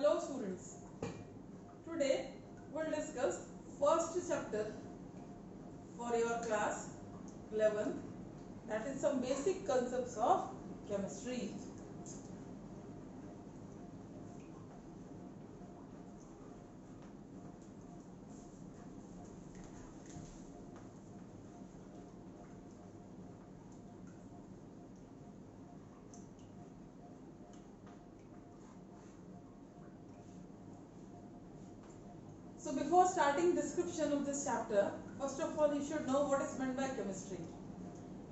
Hello students, today we'll discuss first chapter for your class 11, that is some basic concepts of chemistry. So before starting description of this chapter, first of all you should know what is meant by chemistry.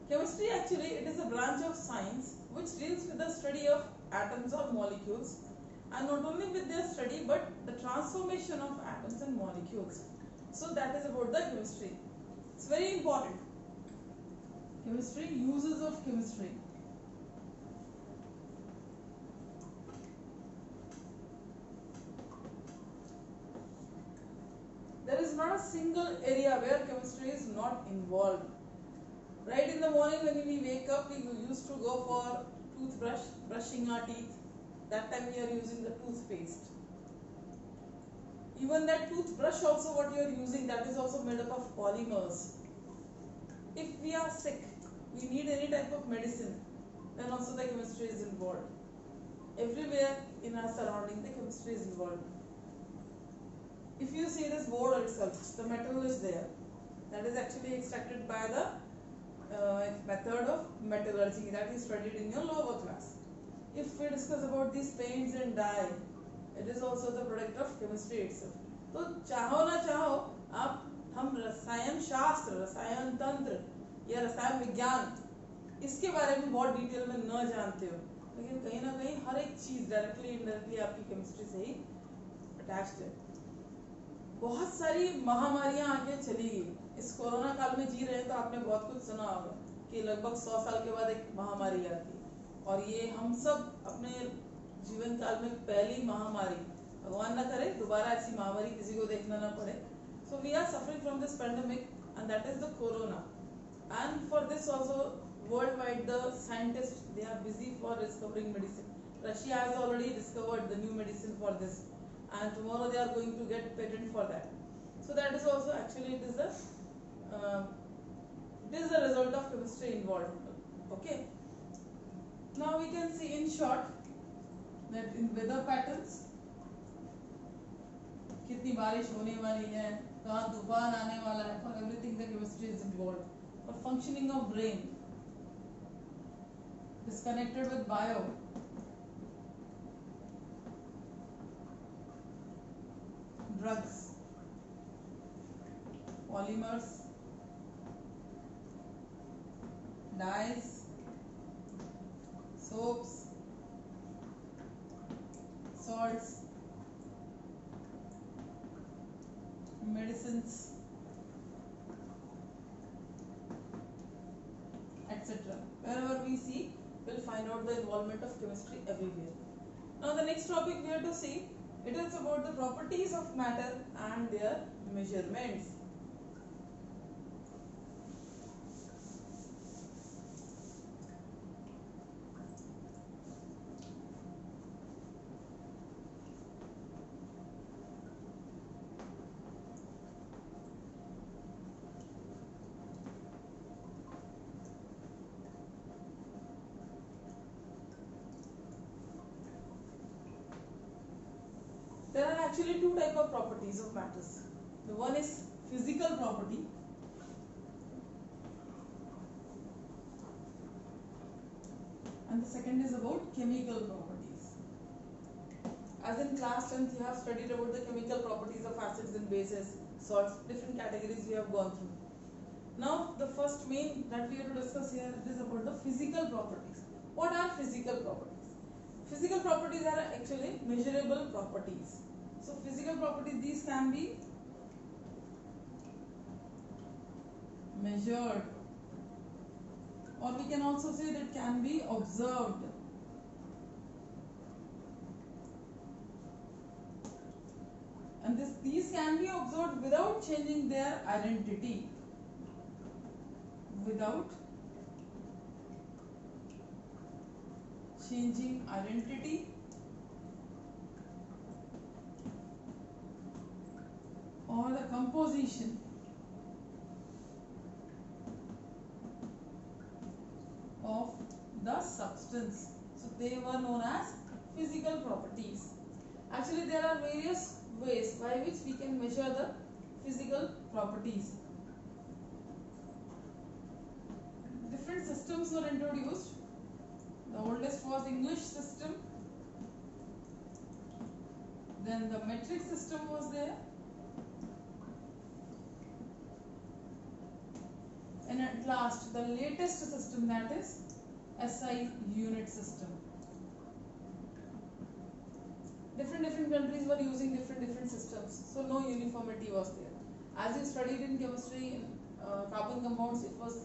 Chemistry actually it is a branch of science which deals with the study of atoms or molecules, and not only with their study but the transformation of atoms and molecules. So that is about the chemistry. It's very important. Chemistry, uses of chemistry. There is not a single area where chemistry is not involved. Right in the morning when we wake up, we used to go for toothbrush, brushing our teeth. That time we are using the toothpaste. Even that toothbrush also what you are using, that is also made up of polymers. If we are sick, we need any type of medicine, then also the chemistry is involved. Everywhere in our surrounding, the chemistry is involved. If you see this board itself, the metal is there. That is actually extracted by the method of metallurgy that is studied in your lower class. If we discuss about these paints and dye, it is also the product of chemistry itself. तो चाहो ना चाहो आप हम रसायन शास्त्र, रसायन तंत्र या रसायन विज्ञान इसके बारे में बहुत डिटेल में न जानते हो, लेकिन कहीं ना कहीं हर एक चीज डायरेक्टली इनडायरेक्टली आपकी केमिस्ट्री से ही अटैच्ड है. बहुत सारी महामारियां आके चली गई. इस कोरोना काल में जी रहे हैं तो आपने बहुत कुछ सुना होगा कि लगभग 100 साल के बाद एक महामारी आती है, और ये हम सब अपने जीवन काल में पहली महामारी, भगवान ना करे दोबारा ऐसी महामारी किसी को देखना ना पड़े. So we are suffering from this pandemic and that is the corona. And for this also world wide the scientist they are busy for discovering medicine. Russia has already discovered the new medicine for this, and tomorrow they are going to get patent for that. So that is also actually it is the result of chemistry involved. Okay, now we can see in short that in weather patterns कितनी बारिश होने वाली है, कहाँ तूफान आने वाला है, for everything the chemistry is involved. For functioning of brain is connected with bio. Drugs, polymers, dyes, soaps, salts, medicines, etc. Wherever we see, we'll find out the involvement of chemistry everywhere. Now the next topic we have to see, it is about the properties of matter and their measurements. There are actually two types of properties of matters. The one is physical property, and the second is about chemical properties. As in class 10th you have studied about the chemical properties of acids and bases, salts, different categories we have gone through. Now the first main that we have to discuss here is about the physical properties. What are physical properties? Physical properties are actually measurable properties. So physical properties, these can be measured, or we can also say that can be observed. And these can be observed without changing their identity. Without changing identity or the composition of the substance. So they were known as physical properties. Actually, there are various ways by which we can measure the physical properties. Different systems were introduced. The oldest was English system. Then the metric system was there. And at last, the latest system, that is SI unit system. Different countries were using different systems, so no uniformity was there. As you studied in chemistry, in carbon compounds, it was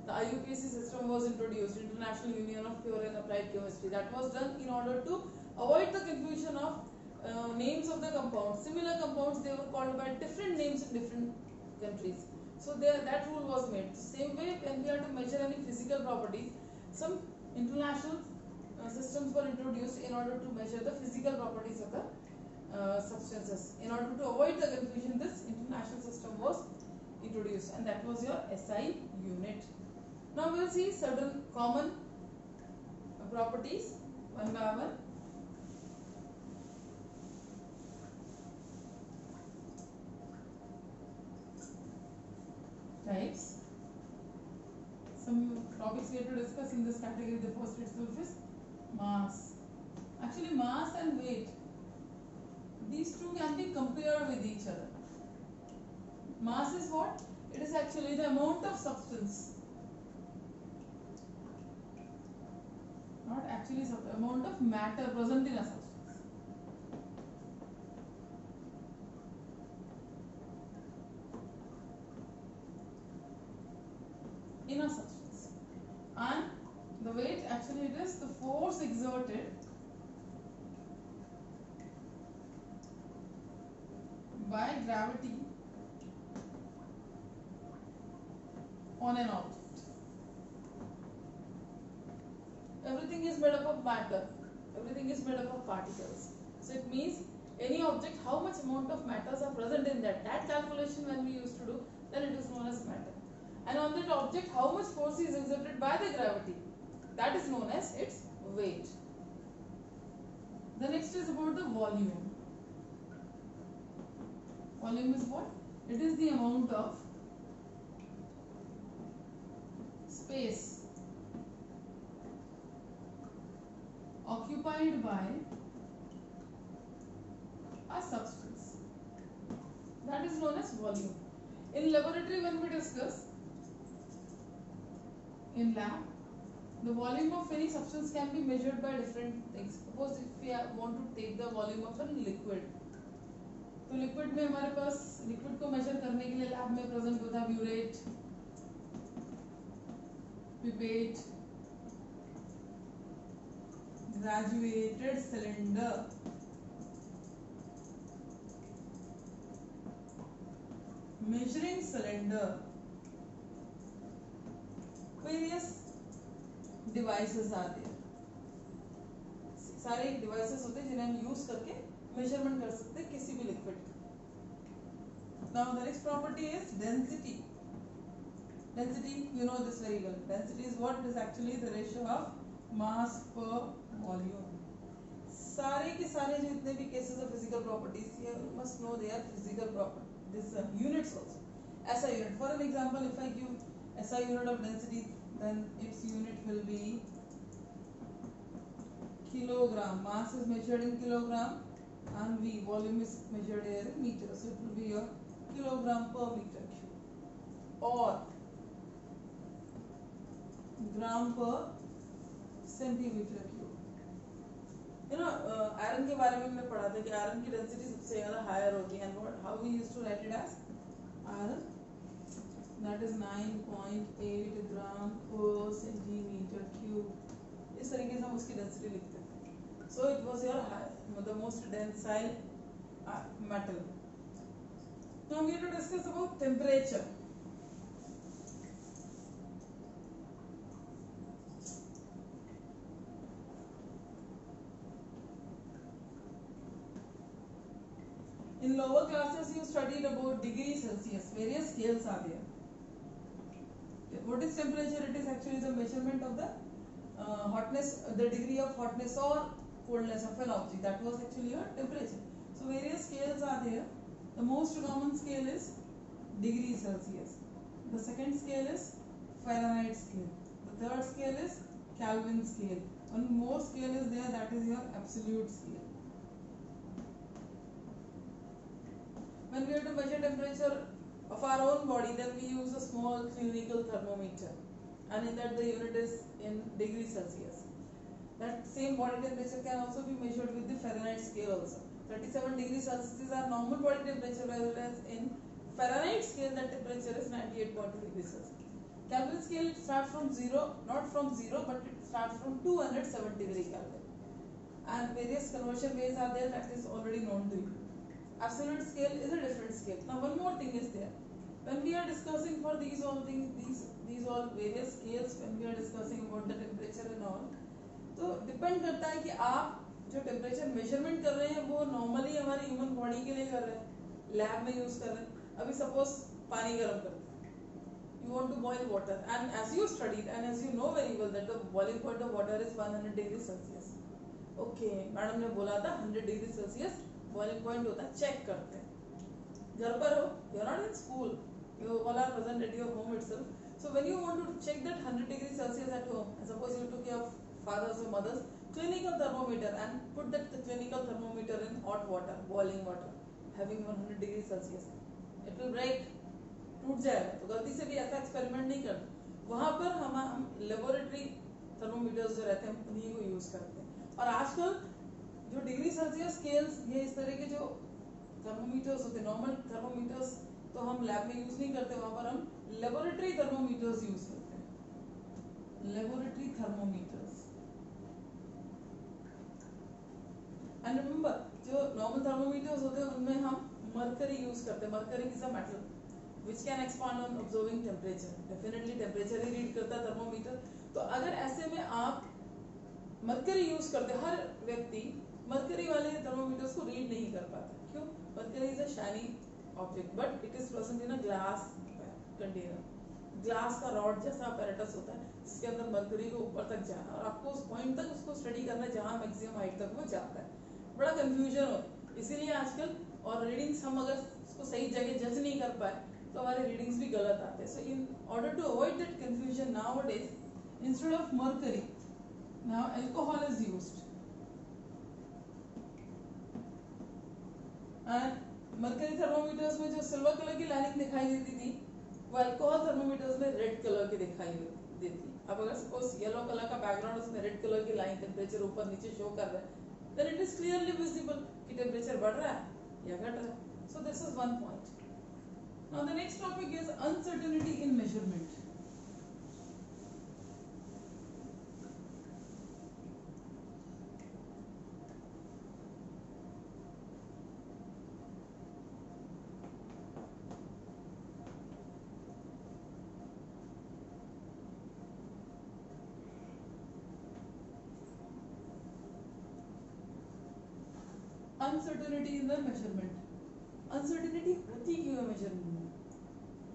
the IUPAC system was introduced, International Union of Pure and Applied Chemistry. That was done in order to avoid the confusion of names of the compounds. Similar compounds, they were called by different names in different countries. So that rule was made. Same way, when we are to measure any physical properties, some international systems were introduced in order to measure the physical properties of the substances. In order to avoid the confusion, this international system was introduced, and that was your SI unit. Now we will see certain common properties one by one. Types. Some topics we have to discuss in this category. The first itself is mass. Actually, mass and weight, these two can be compared with each other. Mass is what? It is actually the amount of substance, not actually amount of matter present in a substance. In a substance. And the weight, actually it is the force exerted by gravity on an object. Everything is made up of matter. Everything is made up of particles. So it means any object, how much amount of matters are present in that. That calculation when we used to do, then it is known as matter. And on that object, how much force is exerted by the gravity, that is known as its weight. The next is about the volume. Volume is what? It is the amount of space occupied by a substance. That is known as volume. In laboratory, when we discuss, in lab, the volume of any substance can be measured by different things. Suppose if we want to take the volume of a liquid, तो liquid में हमारे पास liquid को major करने के लिए lab में present होता है burette, pipette, graduated cylinder, measuring cylinder, various devices are there. सारे devices होते हैं जिन्हें हम यूज करके measurement कर सकते हैं किसी भी liquid. Now the next property is density. Density, you know this very well. Density is what? It is actually the ratio of mass per volume. सारे के सारे जो इतने भी cases of physical properties, you must know their physical properties. This units also. SI unit. For an example, if I give SI unit of density, then its unit will be kilogram. Mass is measured in kilogram, and V, volume is measured here in meter. So it will be your kilogram per meter cube, or gram per centimeter cube. You know, iron के बारे में हमने पढ़ा था कि iron की density सबसे ज़्यादा हायर होती है, and how we used to write it as iron, that is 9.8 gram per centimeter cube. इस तरीके से हम उसकी डेंसिटी लिखते हैं. So it was your the most tensile metal. Now we have to discuss about temperature. In lower classes, you studied about degree Celsius. Various scales are there. What is temperature? It is actually the measurement of the hotness, the degree of hotness or coldness of an object. That was actually your temperature. So various scales are there. The most common scale is degree Celsius. The second scale is Fahrenheit scale. The third scale is Kelvin scale. One more scale is there, that is your absolute scale. When we have to measure temperature of our own body, then we use a small clinical thermometer, and in that the unit is in degree Celsius. That same body temperature can also be measured with the Fahrenheit scale also. 37 degrees Celsius is our normal body temperature, whereas in Fahrenheit scale that temperature is 98.2 degrees Celsius. Kelvin scale, it starts from 0, not from 0, but it starts from 273 Kelvin. And various conversion ways are there, that is already known to you. Absolute scale is a different scale. Now one more thing is there. When we are discussing for these all things, these all various scales, when we are discussing about the temperature and all, तो depend करता है कि आप जो temperature measurement कर रहे हैं वो नॉर्मली हमारी ह्यूमन बॉडी के लिए कर रहे हैं, लैब में यूज कर रहे हैं. अभी सपोज पानी गर्म करते हैं, you want to boil water, and as you studied and as you know very well that the boiling point of water is 100 degrees Celsius. Okay, madam ने बोला था 100 डिग्री सेल्सियस बॉइलिंग पॉइंट होता है, check करते हैं. घर पर हो, you are not in school, you all are present at your home itself. So when you want to check that 100 degrees Celsius at home, and suppose you took your father's or mother's clinical thermometer and put that clinical thermometer in hot water, boiling water, having 100 degrees Celsius, it will break, टूट जाएगा. तो गलती से भी ऐसा experiment नहीं करते. वहां पर हम लेबोरेटरी थर्मोमीटर्स जो रहते हैं उन्हीं को यूज करते हैं. और आजकल जो डिग्री सेल्सियस स्केल्स, ये इस तरह के जो थर्मोमीटर्स होते हैं, नॉर्मल थर्मोमीटर्स तो हम लैब में यूज नहीं करते, वहां पर हम लेबोरेटरी थर्मोमीटर्स यूज करते हैं. Laboratory thermometers. एंड रिमेंबर, जो नॉर्मल थर्मोमीटर्स होते हैं उनमें हम मरकरी यूज करते हैं. Mercury is a metal which can expand on observing temperature. Definitely temperature he read करता है थर्मोमीटर. तो अगर ऐसे में आप मरकरी यूज करते, हर व्यक्ति मरकरी वाले थर्मोमीटर्स को रीड नहीं कर पाता. क्यों? Mercury is a shiny object but it is present in a glass container. Glass का रॉड जैसा apparatus होता है जिसके अंदर मरकरी को ऊपर तक जाना, और आपको उस पॉइंट तक उसको स्टडी करना है जहाँ मैक्सिमम हाइट तक वो जाता है. बड़ा कंफ्यूजन होता है. इसीलिए आजकल और रीडिंग्स हम अगर उसको सही जगह जज नहीं कर पाए तो हमारे रीडिंग्स भी गलत आते हैं. So in order to avoid that confusion, nowadays instead of mercury now alcohol is used. And mercury thermometers में जो सिल्वर कलर की लाइनिंग दिखाई देती थी वो अल्कोहल थर्मोमीटर्स में रेड कलर की दिखाई देती. अब अगर सपोज येलो कलर का बैकग्राउंड उसमें रेड कलर की लाइन टेम्परेचर ऊपर नीचे शो कर रहा है, then it is clearly visible कि टेम्परेचर बढ़ रहा है या घट रहा है. So this is one point. Now the next topic is uncertainty in measurement. Uncertainty in the measurement. Uncertainty होती क्यों है मेजरमेंट में?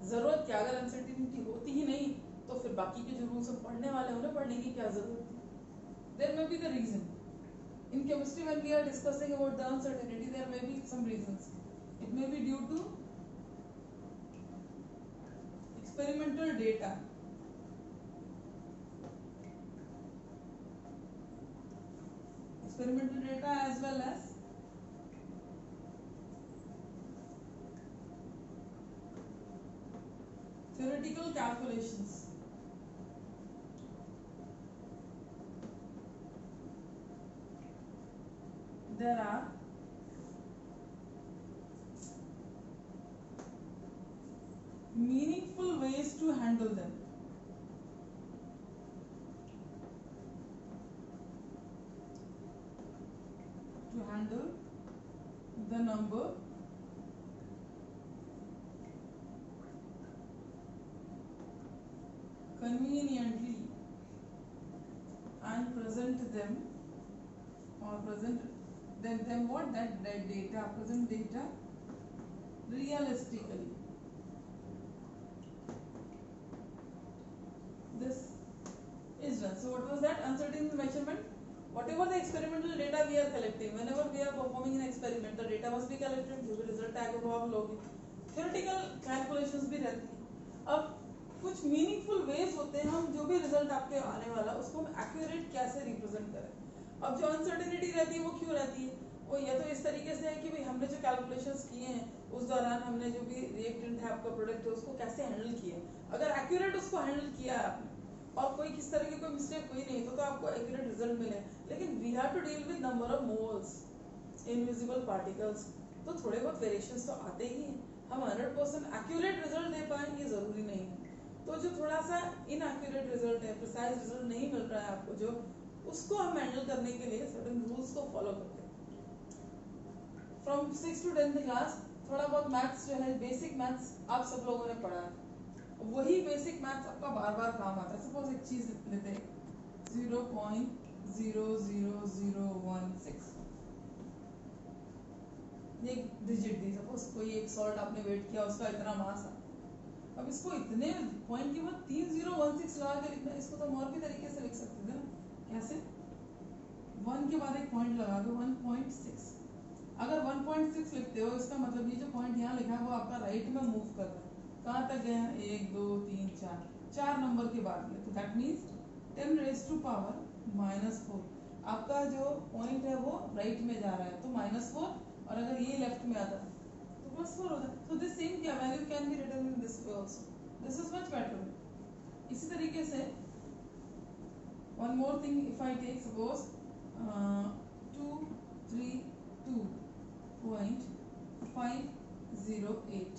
जरूरत क्या? अगर अनसर्टिनिटी होती ही नहीं तो फिर बाकी के जो रूल्स हम पढ़ने वाले हैं उन्हें पढ़ने की क्या जरूरत है? There may be the reason. In chemistry when we are discussing about the uncertainty there may be some reasons. It may be due to experimental data. Experimental data as well as theoretical calculations. There are meaningful ways to handle them. To handle the number conveniently and present them or present them what that data, present data realistically. This is done. So what was that? Uncertainty measurement. Whatever the experimental data we are collecting, whenever we are performing an experiment, the data must be collected, जो भी result आएगा वो आप लोगे. Theoretical calculations भी रहती हैं. अब कुछ मीनिंगफुल वेज होते हैं हम जो भी रिजल्ट आपके आने वाला उसको हम एक्यूरेट कैसे रिप्रेजेंट करें. अब जो अनसर्टेनिटी रहती है वो क्यों रहती है? वो या तो इस तरीके से है कि भाई हमने जो कैलकुलेशंस किए हैं उस दौरान हमने जो भी रिएक्टेंट है आपका प्रोडक्ट है उसको कैसे हैंडल किया. अगर एक्यूरेट उसको हैंडल किया है आपने और कोई किस तरह की कोई मिस्टेक हुई नहीं तो आपको एक्यूरेट रिजल्ट मिले. लेकिन we have to deal with number of moles invisible particles, तो थोड़े बहुत वेरिएशंस तो आते ही हैं. हम 100% एक्यूरेट रिजल्ट दे पाएं ये जरूरी नहीं है. तो जो थोड़ा सा इनएक्यूरेट रिजल्ट है, प्रिसाइज रिजल्ट नहीं मिल रहा है आपको, जो उसको हम हैंडल करने के लिए सर्टेन रूल्स को फॉलो करते हैं. फ्रॉम 6 to 10th क्लास थोड़ा बहुत मैथ्स जो है बेसिक मैथ्स आप सब लोगों ने पढ़ा है. वही बेसिक मैथ्स आपका बार बार काम आता है. सपोज एक चीज लेते हैं 0.00016, एक डिजिट दी. सपोज कोई एक सॉल्ट आपने वेट किया उसका इतना मास है. अब इसको इतने पॉइंट के बाद 3016 लगा के लिखना, इसको तो हम और भी तरीके से लिख सकते थे ना. कैसे? 1 के बाद एक पॉइंट लगा दो 1.6. अगर 1.6 लिखते हो इसका मतलब ये जो पॉइंट यहाँ लिखा है वो आपका राइट में मूव कर रहा है. कहाँ तक गए हैं? 1 2 3 4, 4 नंबर के बाद गए. तो that means 10 raised to power -4. आपका जो पॉइंट है वो राइट में जा रहा है तो -4, और अगर ये लेफ्ट में आता है तो +4 होता है. तो दिस सेम क्या value can be written in this way also. This is much better. इसी तरीके से one more thing, if I take suppose 232.508.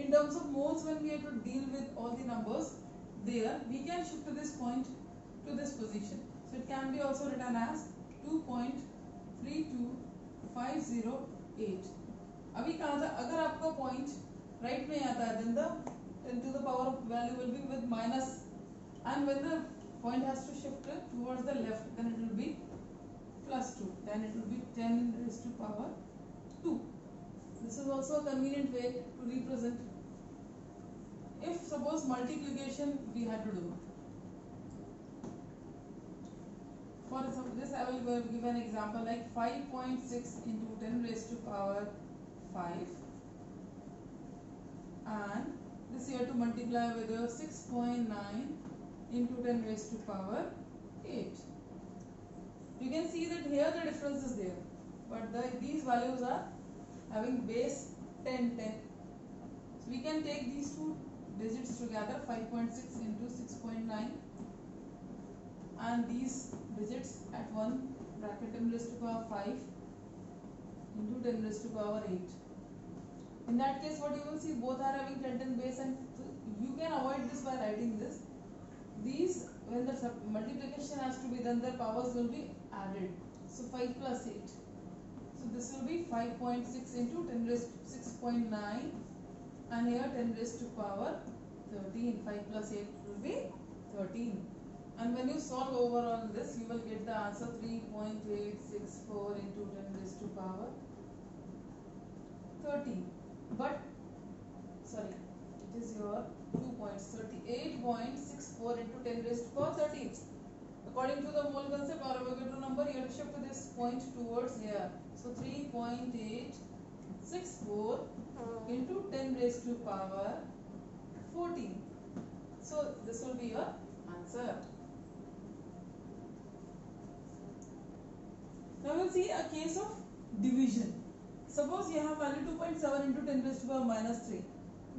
In terms of moles, when we have to deal with all the numbers there, we can shift this point to this position. So it can be also written as 2.32508. अभी कहाँ था? अगर आपका point right में आता है then the 10 to the power value will be with minus, and when the point has to shift towards the left then it will be +2, then it will be 10 raised to power 2. This is also a convenient way to represent. If suppose multiplication we had to do, for this I will give an example like 5.6 into 10 raised to power 5, and this you have to multiply with 6.9 into 10 raised to power 8. You can see that here the difference is there, but these values are having base 10 10. So we can take these two digits together, 5.6 into 6.9, and these digits at one bracket 10 raised to power 5 into 10 raised to power 8. In that case what you will see, both are having 10 10 base, and you can avoid this by writing this. These, when the multiplication has to be done, their powers will be added. So 5 plus 8. So this will be 5.6 into 10 raised to 6.9, and here 10 raised to power 13. 5 plus 8 will be 13. And when you solve over on this, you will get the answer 3.864 into 10 raised to power 13. But sorry, it is your 2.38.64 into 10 raised to power 13. According to the mole concept or Avogadro number, you have to shift this point towards here. So 3.864 into 10 raised to power 14. So this will be your answer. Now we'll see a case of division. Suppose you have value 2.7 into 10 raised to power -3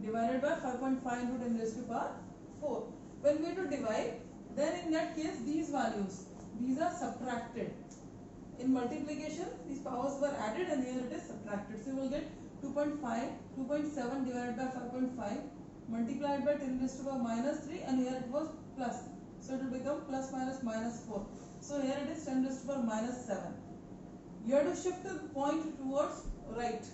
divided by 5.5 into 10 raised to power 4. When we have to divide, then in that case these values, these are subtracted. In multiplication these powers were added and here it is subtracted. So you will get 2.7 divided by 5.5 multiplied by 10 raised to power -3, and here it was plus. So it will become plus minus -4. So here it is 10 raised to power -7. You have to shift the point towards right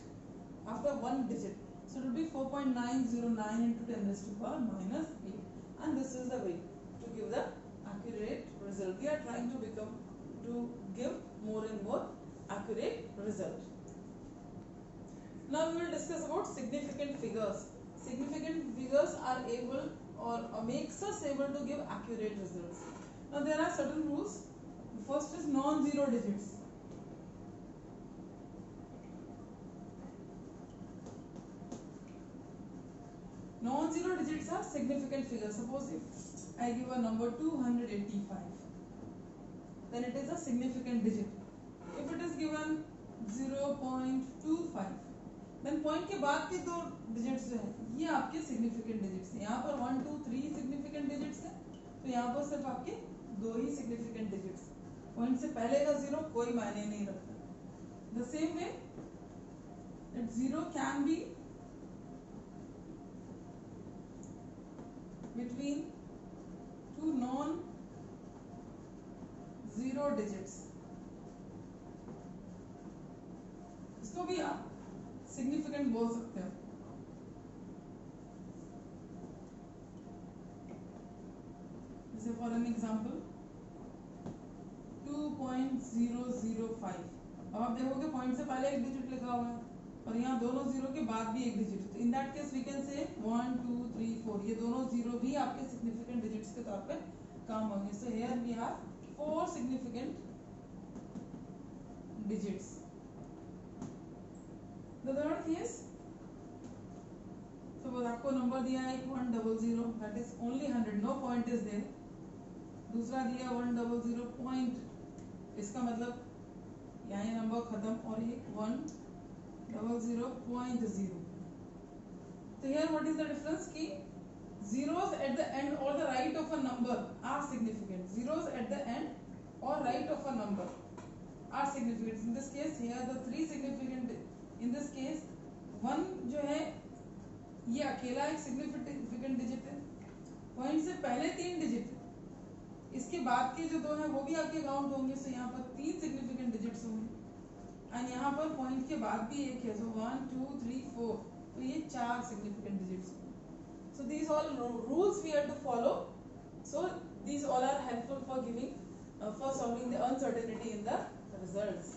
after one digit. So it will be 4.909 into 10 raised to power -8. And this is the way to give the accurate result. We are trying to give more and more accurate result. Now we will discuss about significant figures. Significant figures are able or makes us able to give accurate results. Now there are certain rules. The first is non-zero digits. Non-zero digits are significant figures. Suppose if I give a number 285, then it is a significant digit. If it is given 0.25, then point के बाद के दो digits जो है ये आपके significant digits हैं. यहाँ पर 1 2 3 सिग्निफिकेंट डिजिट्स हैं, तो यहाँ पर सिर्फ आपके दो ही सिग्निफिकेंट डिजिट्स. पॉइंट से पहले का जीरो कोई मायने नहीं रखता. The same way that zero can be between two non zero digits. इसको भी आप सिग्निफिकेंट बोल सकते हो. जैसे फॉर एन एग्जांपल 2.005. अब आप देखोगे पॉइंट से पहले एक डिजिट लिखा हुआ है और यहाँ दोनों जीरो के बाद भी एक digit. In that case we can say 1 2 3 4. ये दोनों जीरो भी आपके सिग्निफिकेंट डिजिट्स के तौर पे काम होंगे. So here we have 4 significant digits. The third case, suppose आपको नंबर दिया है 100, that is only 100, no point is there. दूसरा दिया 100 पॉइंट, इसका मतलब यहाँ ये नंबर खत्म और ये 100.0. तो here what is the difference कि zeros at the end or the right of a number are significant. Zeros at the end or right of a number are significant. In this case here the three significant. In this case 1 जो है ये अकेला एक significant digit है. Point से पहले 3 digit, इसके बाद के जो दो हैं वो भी आपके काउंट होंगे. सो यहाँ पर 3 सिग्निफिकेंट डिजिट्स होंगे एंड यहाँ पर पॉइंट के बाद भी एक है. सो 1 2 3 4, तो ये 4 significant digits. So these all rules we have to follow. So these all are helpful for giving for solving the uncertainty in the results.